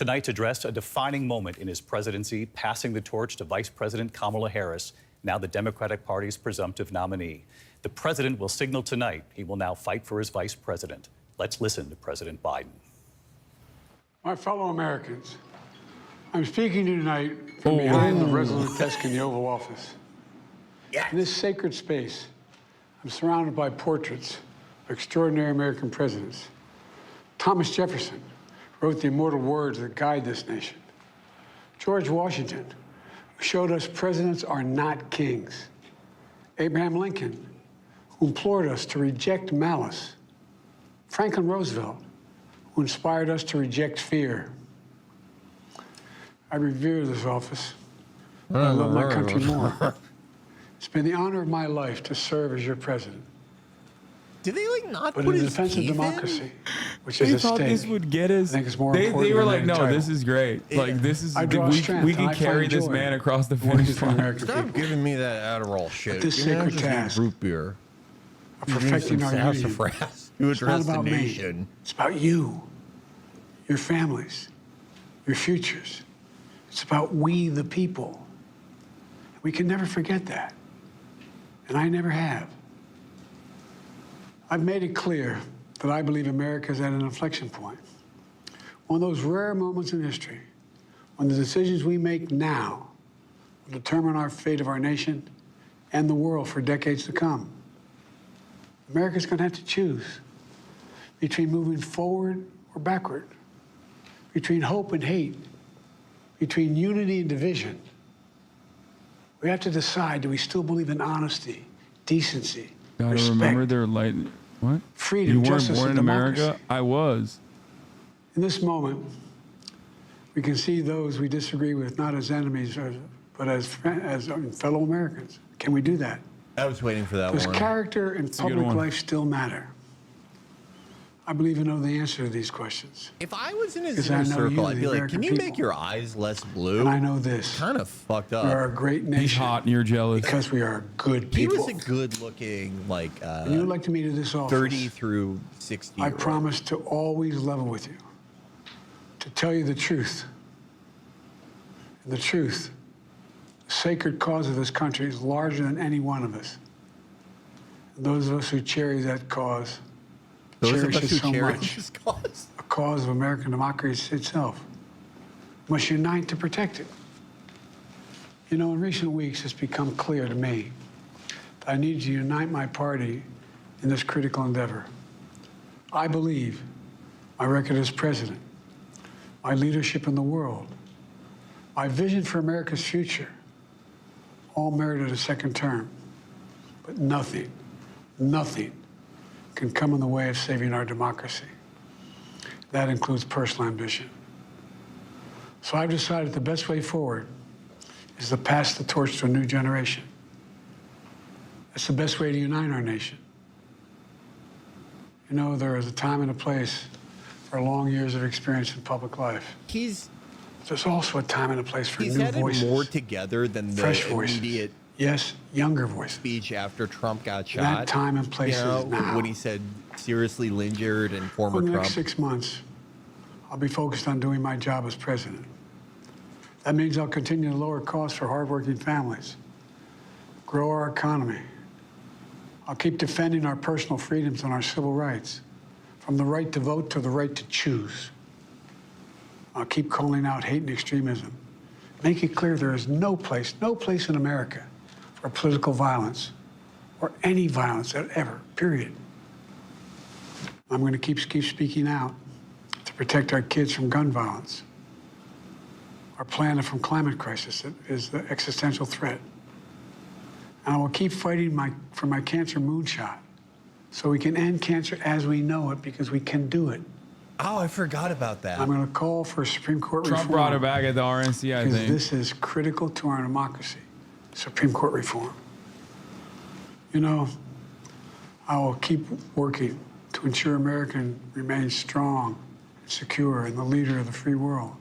Tonight's address, a defining moment in his presidency, passing the torch to Vice President Kamala Harris, now the Democratic Party's presumptive nominee. The president will signal tonight he will now fight for his vice president. Let's listen to President Biden. My fellow Americans, I'm speaking to you tonight from behind the resolute desk in the Oval Office. In this sacred space, I'm surrounded by portraits of extraordinary American presidents. Thomas Jefferson wrote the immortal words that guide this nation. George Washington, who showed us presidents are not kings. Abraham Lincoln, who implored us to reject malice. Franklin Roosevelt, who inspired us to reject fear. I revere this office, but I love my country more. It's been the honor of my life to serve as your president. Did they not But put in his defense of teeth democracy, which They is at thought stake, this would get us. I think it's more They important were than like, any no, title. this is great. Yeah. Like, this is, I draw strength we and can I carry find this joy man across the in working finish for the line. American Stop people. giving me that Adderall shit. this Give me sacred just task root beer. of perfecting our union. Sassafras. You It's not address the about me. nation. It's about you, your families, your futures. It's about we, the people. We can never forget that. And I never have. I've made it clear that I believe America is at an inflection point. One of those rare moments in history when the decisions we make now will determine our fate of our nation and the world for decades to come. America's going to have to choose between moving forward or backward, between hope and hate, between unity and division. We have to decide, do we still believe in honesty, decency, Gotta respect, remember their light. What? freedom, You weren't justice, born in and America? democracy? I was. In this moment, we can see those we disagree with not as enemies, but as fellow Americans. Can we do that? I was waiting for that Does one. character and a good public one. life still matter? I believe you know the answer to these questions. If I was in his Because I inner know you, circle, I'd the be like, American can you people. make your eyes less blue? And I know this. Kind of fucked We are a up. great nation. He's hot and you're jealous. Because we are good He people. was a good-looking, like, And you would like to meet at this office. 30 through 60. I promise to always level with you, to tell you the truth. And the truth, the sacred cause of this country is larger than any one of us. And those of us who cherish that cause, Those of cherish us it who so cherish much. his cause. A cause of American democracy itself, must unite to protect it. You know, in recent weeks, it's become clear to me that I need to unite my party in this critical endeavor. I believe my record as president, my leadership in the world, my vision for America's future, all merited a second term. But nothing can come in the way of saving our democracy. That includes personal ambition. So I've decided the best way forward is to pass the torch to a new generation. That's the best way to unite our nation. You know, there is a time and a place for long years of experience in public life. There's also a time and a place for He's new had it voices, more together than the fresh voices. immediate Yes, younger voices. speech after Trump got shot. That time and place You know, is now. when he said seriously injured and former For the Trump. next 6 months, I'll be focused on doing my job as president. That means I'll continue to lower costs for hardworking families, grow our economy. I'll keep defending our personal freedoms and our civil rights, from the right to vote to the right to choose. I'll keep calling out hate and extremism. Make it clear there is no place in America for political violence or any violence ever, period. I'm going to keep speaking out to protect our kids from gun violence, our planet from climate crisis that is the existential threat. And I will keep fighting for my cancer moonshot so we can end cancer as we know it, because we can do it. Oh, I forgot about that. I'm going to call for Supreme Court Trump reform. brought it back at the RNC, I Because think. this is critical to our democracy, Supreme Court reform. You know, I will keep working to ensure America remains strong, secure, and the leader of the free world.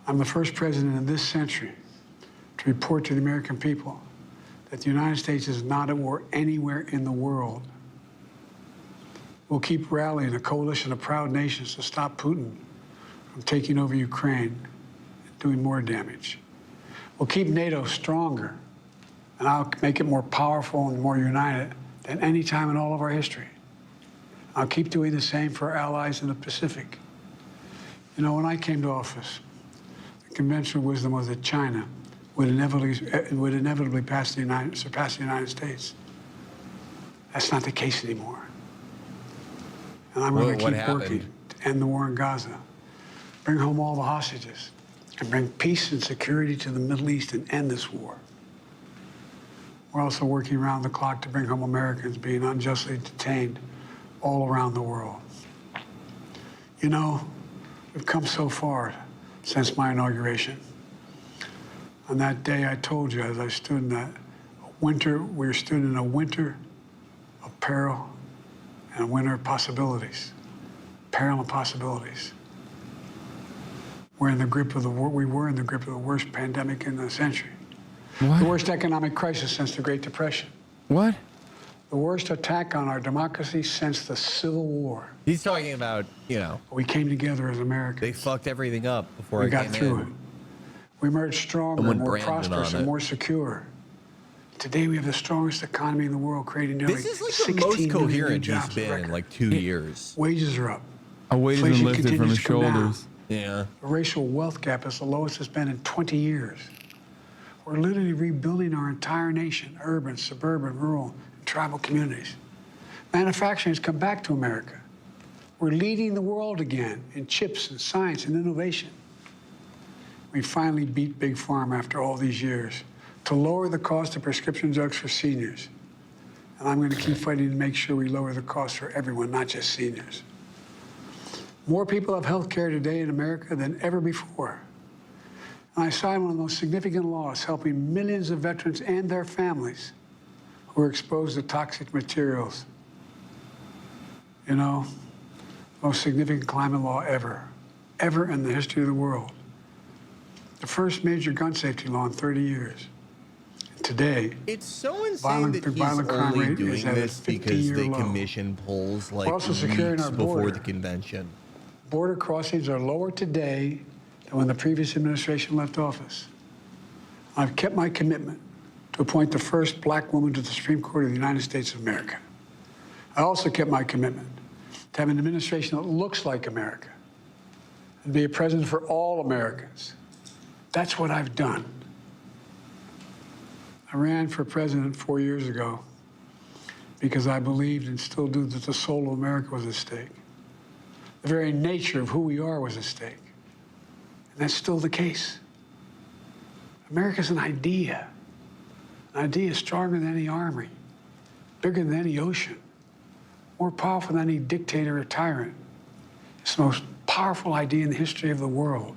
I'm the first president in this century to report to the American people that the United States is not at war anywhere in the world. We'll keep rallying a coalition of proud nations to stop Putin from taking over Ukraine and doing more damage. We'll keep NATO stronger, and I'll make it more powerful and more united than any time in all of our history. I'll keep doing the same for our allies in the Pacific. You know, when I came to office, the conventional wisdom was that China would inevitably surpass the United States. That's not the case anymore. And I'm going to keep working to end the war in Gaza, bring home all the hostages, and bring peace and security to the Middle East and end this war. We're also working around the clock to bring home Americans being unjustly detained all around the world. You know, we've come so far since my inauguration. On that day, I told you, as I stood in that winter, we stood in a winter of peril and a winter of possibilities. Peril and possibilities. We were in the grip of the worst pandemic in the century. What? The worst economic crisis since the Great Depression. What? The worst attack on our democracy since the Civil War. He's talking about, you know, We came together as Americans. they fucked everything up before We I got came through in. it. We emerged stronger, And went more Brandon prosperous, on and it. more secure. Today, we have the strongest economy in the world, creating nearly This is like the 16 most million new coherent he's jobs on been in record. like 2 years. Wages are up. A weight has been Inflation lifted from his continues to come down. shoulders. Yeah. The racial wealth gap is the lowest it's been in 20 years. We're literally rebuilding our entire nation, urban, suburban, rural, and tribal communities. Manufacturing has come back to America. We're leading the world again in chips and science and innovation. We finally beat Big Pharma after all these years to lower the cost of prescription drugs for seniors. And I'm going to keep fighting to make sure we lower the cost for everyone, not just seniors. More people have health care today in America than ever before. And I signed one of the most significant laws helping millions of veterans and their families who are exposed to toxic materials. You know, most significant climate law ever in the history of the world. The first major gun safety law in 30 years. And today, It's so insane Violent- that the he's violent crime only rate doing is at a this because 50-year they low. commission polls like We're also securing weeks our before border. the convention. border crossings are lower today than when the previous administration left office. I've kept my commitment to appoint the first black woman to the Supreme Court of the United States of America. I also kept my commitment to have an administration that looks like America and be a president for all Americans. That's what I've done. I ran for president 4 years ago because I believed and still do that the soul of America was at stake. The very nature of who we are was at stake. And that's still the case. America's an idea stronger than any army, bigger than any ocean, more powerful than any dictator or tyrant. It's the most powerful idea in the history of the world.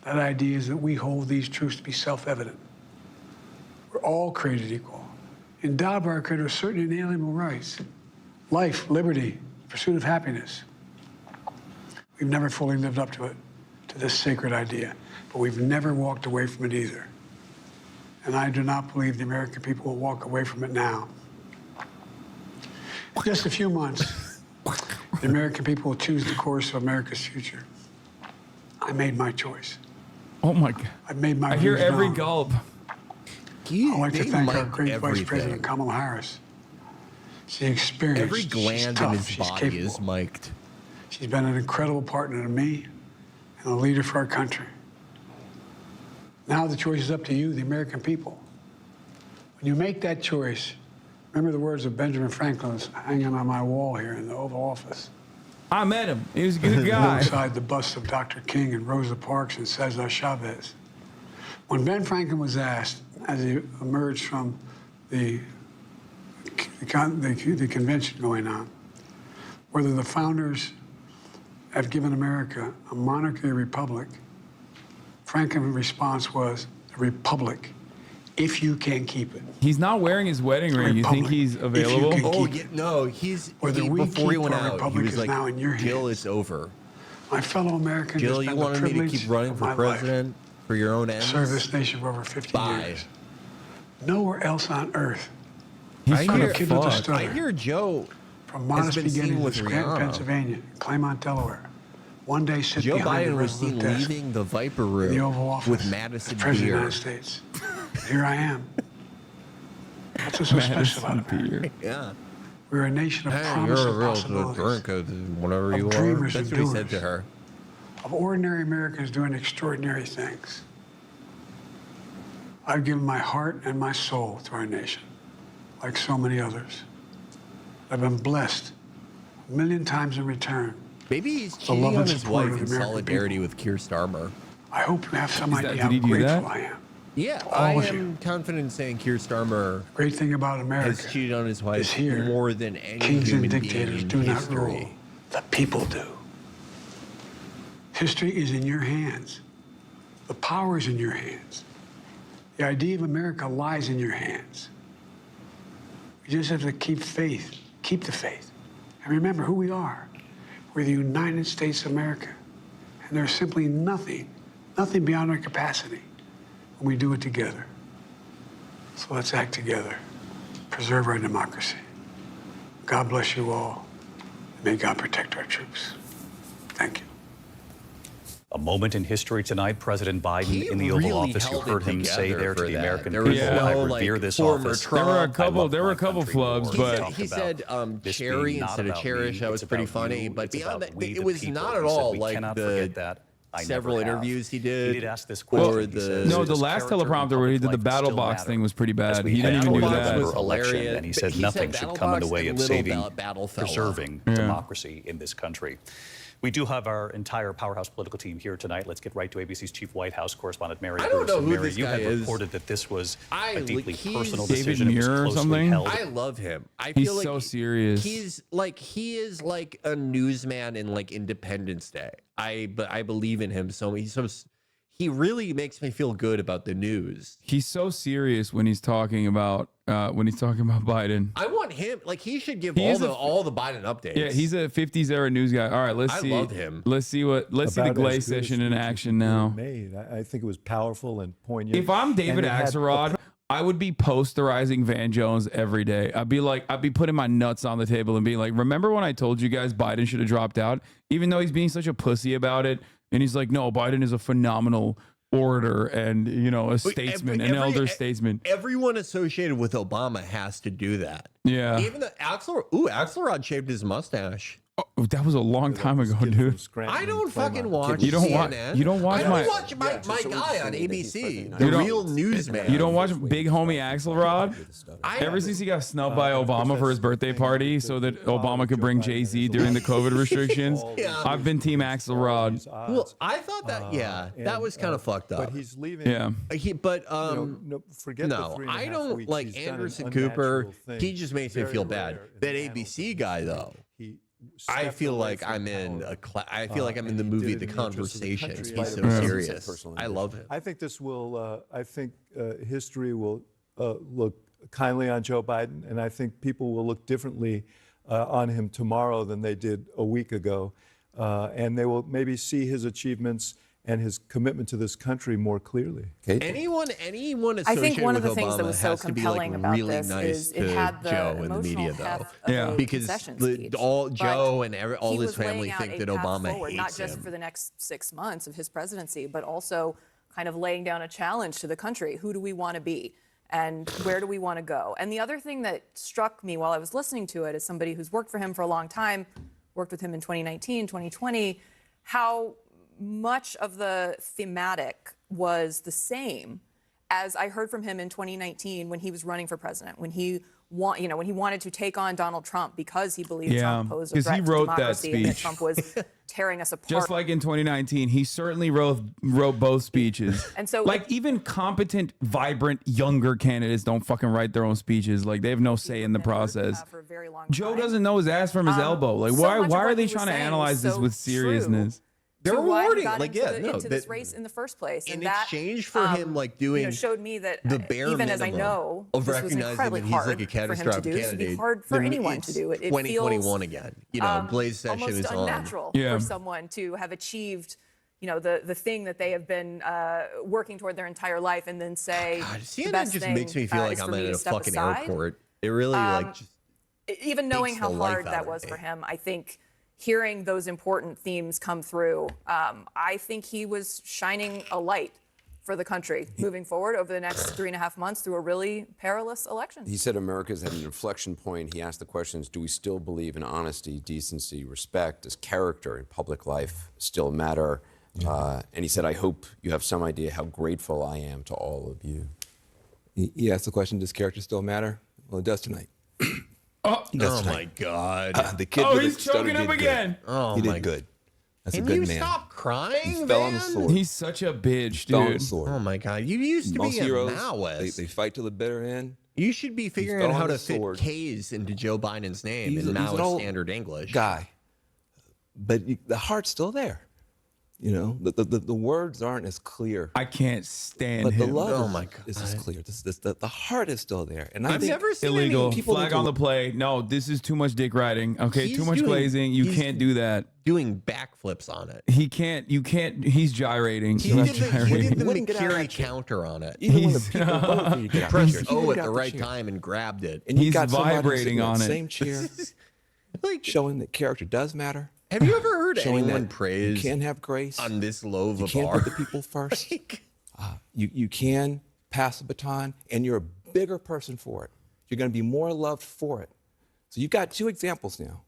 That idea is that we hold these truths to be self-evident. We're all created equal, endowed by our Creator with certain inalienable rights: life, liberty, pursuit of happiness. We've never fully lived up to it, to this sacred idea, but we've never walked away from it either. And I do not believe the American people will walk away from it now. In just a few months, the American people will choose the course of America's future. I made my choice. Oh my God. I've made my I hear views every known. gulp. I'd like to They thank our mic great Vice everything. President Kamala Harris. She's experienced. Every she's gland tough, in his she's body capable. is mic'd. She's been an incredible partner to me and a leader for our country. Now the choice is up to you, the American people. When you make that choice, remember the words of Benjamin Franklin hanging on my wall here in the Oval Office. I met him. He was a good guy. Alongside the busts of Dr. King and Rosa Parks and Cesar Chavez. When Ben Franklin was asked, as he emerged from the convention going on, whether the founders have given America a monarchy or republic, Franklin's response was, a republic, if you can keep it. He's not wearing his wedding ring. You think Republic, he's if you available? can- Oh, keep yeah, it. no, Whether we before he keep went our out, he republic was is like, now in your Jill, hands. it's over. My fellow Americans, Jill, it's you been the wanted me to privilege keep running of for my life. president for your own ends? Serve this nation for over 50 Bye. years. Nowhere else on earth, He's I kind hear- of kid with a fucked. stutter. I hear Joe from has modest been seen beginnings in with Scranton, Rihanna. Pennsylvania, Claymont, Delaware, one day sit Joe behind Biden the was seen Resolute desk leaving the Viper in the Oval Room Office with as Madison President of the Beer. United States. Here I am. That's what's so special about Madison America. Beer. Yeah. We're a nation of Hey, promise you're a and real possibilities, good whatever of you are. dreamers That's and what he said to doers. her. of ordinary Americans doing extraordinary things. I've given my heart and my soul to our nation, like so many others. I've been blessed a million times in return. Maybe he's The cheating love on and his support wife of in the American solidarity people. with Keir Starmer. I hope you have some Is that- idea did how he do grateful that? I am. Yeah, All I of am you. confident in saying Keir Starmer Great thing about America has cheated on his is wife here. more than any Kings human and being dictators in do not history. rule. The people do. History is in your hands. The power is in your hands. The idea of America lies in your hands. You just have to keep faith, keep the faith, and remember who we are. We're the United States of America, and there's simply nothing beyond our capacity when we do it together. So let's act together, preserve our democracy. God bless you all. May God protect our troops. Thank you. A moment in history tonight. President Biden He in the Oval really Office. You held heard it him say together there to for the that. American There people, was I no, revere like, this former office. Trump. There were a I couple. love There were my a couple country flubs, more. but Talk he about said this cherry being not instead of about cherish. me, That was it's pretty about funny. you, But it's beyond about that, we, it the was people. not at He said, all we like cannot the forget that. I several never have. interviews he He did. did ask this question. Or He the says, no, "Does the last character in teleprompter where he did the public life battle still box matter?" thing was pretty As bad. we He head didn't even toward do the Battle that. Box was November election, hilarious. and he But said he said nothing should battle come in the box way and of little saving, battle fella. preserving democracy in this country. We do have our entire powerhouse political team here tonight. Let's get right to ABC's chief White House correspondent, Mary I don't Bruce. know And who Mary, this you guy had is. reported that this was a Like, deeply he's personal David decision. It was Muir or closely something? held. I love him. I He's feel like so serious. he is like a newsman in like Independence Day. But I believe in him so he really makes me feel good about the news. He's so serious when he's talking about Biden. I want him like he should give He is all the Biden updates. Yeah, he's a 50s era news guy. All right, let's I see. love him. Let's see the About Glaze as good a session in speech as action he now. made. I think it was powerful and poignant. If I'm David And it had Axelrod, I would be posterizing Van Jones every day. I'd be putting my nuts on the table and being like, remember when I told you guys Biden should have dropped out? Even though he's being such a pussy about it. And he's like, no, Biden is a phenomenal orator and, a statesman, an elder statesman. Everyone associated with Obama has to do that. Yeah. Even the Axelrod shaved his mustache. Oh, that was a long time ago, kids from dude. Scranton I don't and Claremont. fucking watch You don't watch- CNN. you don't watch I my- don't watch my just so guy on interesting that he's ABC, president. the You don't- real newsman. You don't watch Big Homie Axelrod? Ever since he got snubbed by Obama for his birthday party so that Obama could bring Jay-Z during the COVID restrictions, Yeah. I've been Team Axelrod. Well, I thought that that was kind of fucked up. But he's leaving. Yeah. Forget the No, 3.5 I don't weeks. like He's done an Anderson Cooper. unnatural thing. He just makes me Very feel bad. rare in That the ABC annals guy of his though. career. He I stepped feel away like from I'm in power. I feel like I'm in the and he movie did The it in the interest of the Conversations. country. He's so Yeah. serious. Personal I love him. I think this will. I think history will look kindly on Joe Biden, and I think people will look differently on him tomorrow than they did a week ago, and they will maybe see his achievements and his commitment to this country more clearly. Anyone I think associated one of with the things Obama that was so has to be compelling like about really this nice is to it had the Joe and the emotional media though. heft of a Because concession speech. all But Joe and all he his was laying family out think a that path Obama forward, hates not just him. for the next 6 months of his presidency, but also kind of laying down a challenge to the country. Who do we want to be? And where do we want to go? And the other thing that struck me while I was listening to it, as somebody who's worked for him for a long time, worked with him in 2019, 2020, how much of the thematic was the same as I heard from him in 2019 when he was running for president, when he wanted to take on Donald Trump because he believed Trump posed a 'cause he threat to wrote that democracy and that speech. Trump was tearing us apart. Just like in 2019, he certainly wrote both speeches. And so like even competent, vibrant, younger candidates don't fucking write their own speeches. Like they have no say in the process. For a very long Joe time. doesn't know his ass from his elbow. Like so why much of are what they he was trying to saying analyze was this with so seriousness? They're to why he rewarding, got like, into this race in the first place. in And that, exchange for him, like, doing showed me that the bare even as I minimum know of this was recognizing incredibly that he's like a hard for him to catastrophic do. This would be candidate. hard for Then anyone it's to do. It 2021 feels, again. Glaze session almost is on. unnatural Yeah. for someone to have achieved, the thing that they have been working toward their entire life, and then say God, the CNN best just thing, makes me feel like is I'm for me at to a step fucking aside. airport. It really like just Even knowing takes how the life hard out that of was me. for him, I think hearing those important themes come through, I think he was shining a light for the country moving forward over the next 3.5 months through a really perilous election. He said America's at an inflection point. He asked the questions, do we still believe in honesty, decency, respect? Does character in public life still matter? And he said, I hope you have some idea how grateful I am to all of you. He asked the question, does character still matter? Well, it does tonight. Oh my God. The kid Oh, with he's the stutter choking did up good. again. Oh He my did good. That's Can a good you man. stop crying, He fell on the man? sword. He's such a bitch, Fell on the dude. sword. Oh my God. You used to Most be a heroes, Maoist. they fight till the bitter end. You should be figuring fell out how on to the fit sword. K's into Joe Biden's name He's in an Maoist old standard English. Guy. But the heart's still there. You know, the words aren't as clear. I can't stand But the him. love Oh is, my is God. as clear. The heart is still there. And I I've think never seen Illegal. any people Flag need to on the look- play. No, this is too much dick riding. Okay, He's too much doing- glazing. You he's- can't do that. doing backflips on it. He can't. You can't. He's gyrating. He He's did the Wouldn't get out of Mercury that chair. counter on it. even when the He's- people vote for you, get out the Pressed chair. O You at get the out right chair. time and grabbed it. And you He's got somebody who's vibrating sitting in on the it. same chair, Like, showing that character does matter. have you ever heard Showing anyone that you praise can have grace. on this low of You a can't bar? put the people first. Like, You can pass the baton, and you're a bigger person for it. You're going to be more loved for it. So you've got two examples now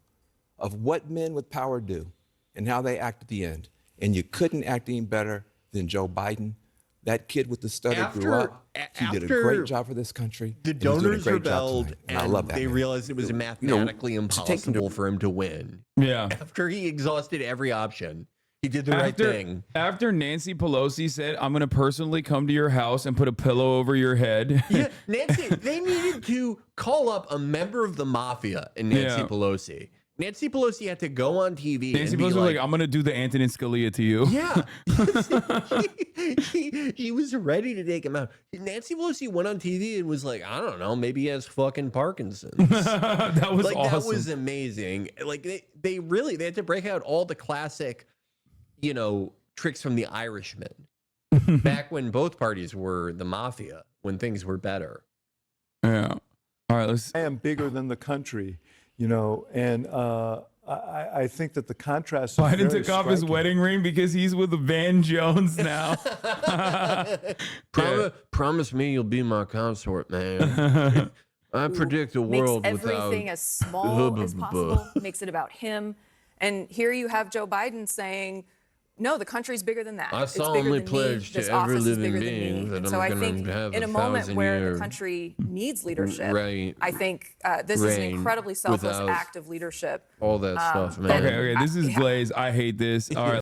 of what men with power do and how they act at the end. And you couldn't act any better than Joe Biden. That kid with the stutter grew up. He did a after great job for this country. the and he's doing a donors great job rebelled, tonight. and I love that they man. realized it was mathematically impossible for him to win. Yeah. After he exhausted every option, he did the right thing. After Nancy Pelosi said, "I'm going to personally come to your house and put a pillow over your head." Yeah, Nancy, they needed to call up a member of the mafia and Nancy Yeah. Pelosi. Nancy Pelosi had to go on TV Nancy and be Pelosi was like, like, "I'm going to do the Antonin Scalia to you." yeah. She was ready to take him out. Nancy Pelosi went on TV and was like, I don't know, maybe he has fucking Parkinson's. That was Like, awesome. that was amazing. Like, they had to break out all the classic, tricks from the Irishman back when both parties were the mafia, when things were better. Yeah. All right, let's. I am bigger than the country, and I think that the contrast. Biden is very took off his striking. wedding ring because he's with Van Jones now. Promise me you'll be my consort, man. I predict a world Makes without everything as small as possible, makes it about him. And here you have Joe Biden saying, no, the country's bigger than that. I It's bigger solemnly than me. pledge to This every office is living bigger than me. being that And I'm so I gonna think have in a a moment where 1,000-year the country needs leadership, right I think this is an reign incredibly selfless without act of leadership. all that stuff, man. Okay, this is Glaze. I hate this. All right.